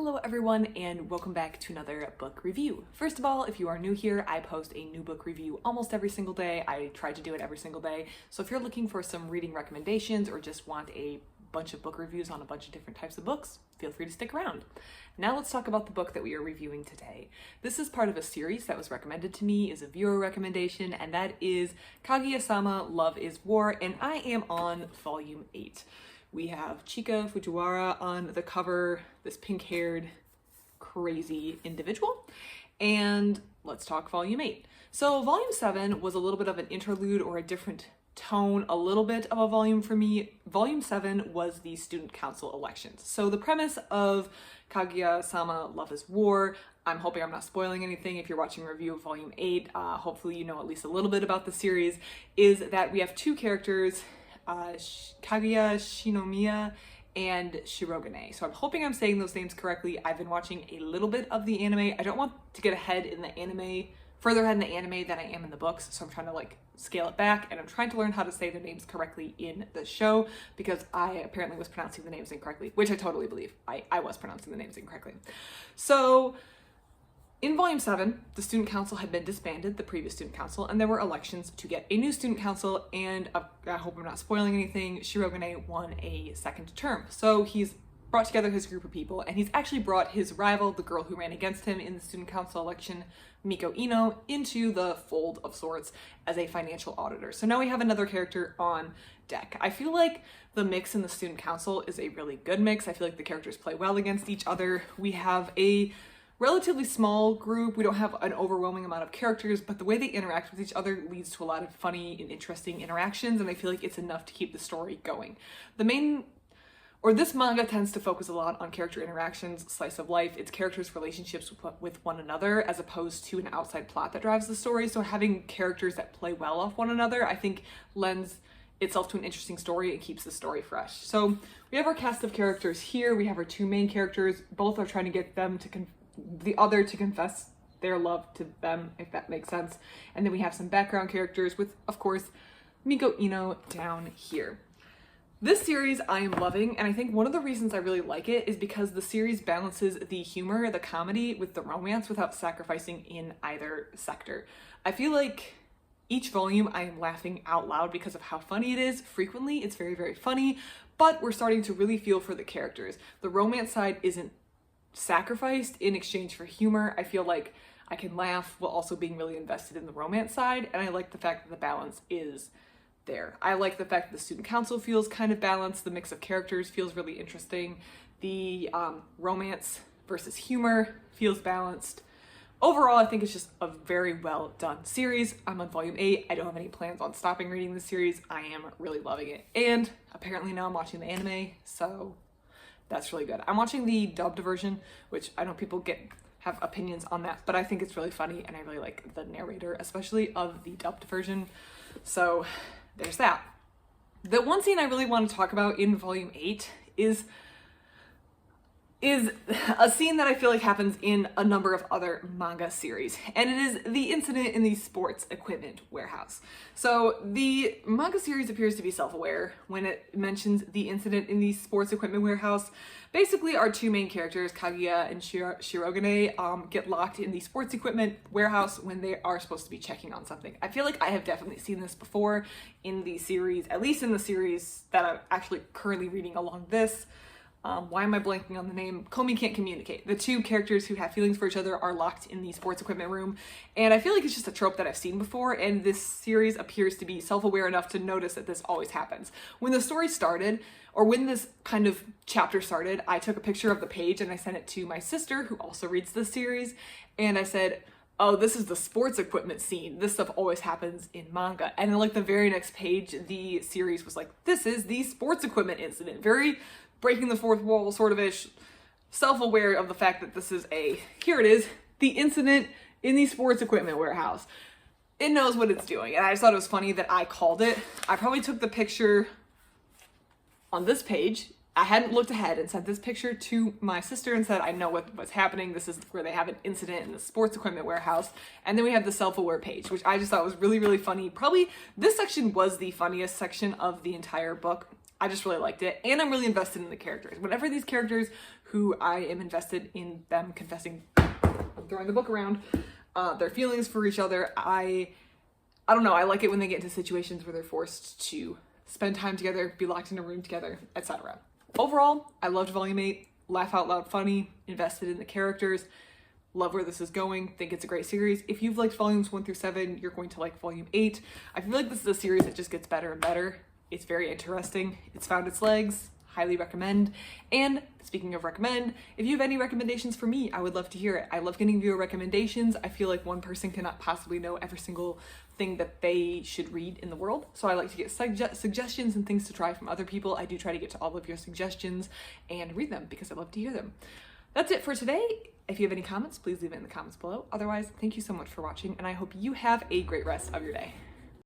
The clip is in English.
Hello everyone and welcome back to another book review. First of all, if you are new here, I post a new book review almost every single day. I try to do it every single day. So if you're looking for some reading recommendations or just want a bunch of book reviews on a bunch of different types of books, feel free to stick around. Now let's talk about the book that we are reviewing today. This is part of a series that was recommended to me, is a viewer recommendation, and that is Kaguya-sama, Love is War, and I am on volume 8. We have Chika Fujiwara on the cover, this pink-haired, crazy individual. And let's talk volume 8. So volume 7 was a little bit of an interlude or a different tone, a little bit of a volume for me. Volume 7 was the student council elections. So the premise of Kaguya-sama, Love is War, I'm hoping I'm not spoiling anything if you're watching a review of volume 8, hopefully you know at least a little bit about the series, is that we have two characters, Kaguya Shinomiya and Shirogane. So I'm hoping I'm saying those names correctly. I've been watching a little bit of the anime. I don't want to get ahead in the anime, further ahead in the anime than I am in the books, so I'm trying to scale it back, and I'm trying to learn how to say their names correctly in the show because I apparently was pronouncing the names incorrectly, which I totally believe. I was pronouncing the names incorrectly. So in volume 7, the student council had been disbanded, the previous student council, and there were elections to get a new student council, and I hope I'm not spoiling anything, Shirogane won a second term. So he's brought together his group of people, and he's actually brought his rival, the girl who ran against him in the student council election, Miko Ino, into the fold of sorts as a financial auditor. So now we have another character on deck. I feel like the mix in the student council is a really good mix. I feel like the characters play well against each other. We have a relatively small group. We don't have an overwhelming amount of characters, but the way they interact with each other leads to a lot of funny and interesting interactions, and I feel like it's enough to keep the story going. This manga tends to focus a lot on character interactions, slice of life, its characters' relationships with one another, as opposed to an outside plot that drives the story. So having characters that play well off one another, I think lends itself to an interesting story and keeps the story fresh. So we have our cast of characters here. We have our two main characters. Both are trying to get the other to confess their love to them, if that makes sense. And then we have some background characters with, of course, Miko Ino down here. This series I am loving, and I think one of the reasons I really like it is because the series balances the humor, the comedy, with the romance without sacrificing in either sector. I feel like each volume I am laughing out loud because of how funny it is. Frequently, it's very, very funny, but we're starting to really feel for the characters. The romance side isn't sacrificed in exchange for humor. I feel like I can laugh while also being really invested in the romance side, and I like the fact that the balance is there. I like the fact that the student council feels kind of balanced, the mix of characters feels really interesting, the romance versus humor feels balanced. Overall, I think it's just a very well done series. I'm on volume 8. I don't have any plans on stopping reading this series. I am really loving it. And apparently now I'm watching the anime, so that's really good. I'm watching the dubbed version, which I know people have opinions on that, but I think it's really funny, and I really like the narrator, especially of the dubbed version. So there's that. The one scene I really want to talk about in volume 8 is a scene that I feel like happens in a number of other manga series, and it is the incident in the sports equipment warehouse. So the manga series appears to be self-aware when it mentions the incident in the sports equipment warehouse. Basically, our two main characters, Kaguya and Shirogane, get locked in the sports equipment warehouse when they are supposed to be checking on something. I feel like I have definitely seen this before in the series, at least in the series that I'm actually currently reading along this. Why am I blanking on the name? Komi Can't Communicate. The two characters who have feelings for each other are locked in the sports equipment room, and I feel like it's just a trope that I've seen before, and this series appears to be self-aware enough to notice that this always happens. When the story started, or when this kind of chapter started, I took a picture of the page and I sent it to my sister, who also reads this series, and I said, oh, this is the sports equipment scene. This stuff always happens in manga. And then the very next page, the series was like, this is the sports equipment incident. Very breaking the fourth wall sort of ish, self-aware of the fact that this is here it is, the incident in the sports equipment warehouse. It knows what it's doing, and I just thought it was funny that I called it. I probably took the picture on this page. I hadn't looked ahead and sent this picture to my sister and said, I know what's happening. This is where they have an incident in the sports equipment warehouse. And then we have the self-aware page, which I just thought was really, really funny. Probably this section was the funniest section of the entire book. I just really liked it, and I'm really invested in the characters. Whenever these characters who I am invested in them confessing, throwing the book around, their feelings for each other. I don't know, I like it when they get into situations where they're forced to spend time together, be locked in a room together, etc. Overall, I loved Volume 8, laugh out loud funny, invested in the characters, love where this is going, think it's a great series. If you've liked volumes 1 through 7, you're going to like volume 8. I feel like this is a series that just gets better and better. It's very interesting. It's found its legs. Highly recommend. And speaking of recommend, if you have any recommendations for me, I would love to hear it. I love getting viewer recommendations. I feel like one person cannot possibly know every single thing that they should read in the world. So I like to get suggestions and things to try from other people. I do try to get to all of your suggestions and read them because I love to hear them. That's it for today. If you have any comments, please leave it in the comments below. Otherwise, thank you so much for watching, and I hope you have a great rest of your day.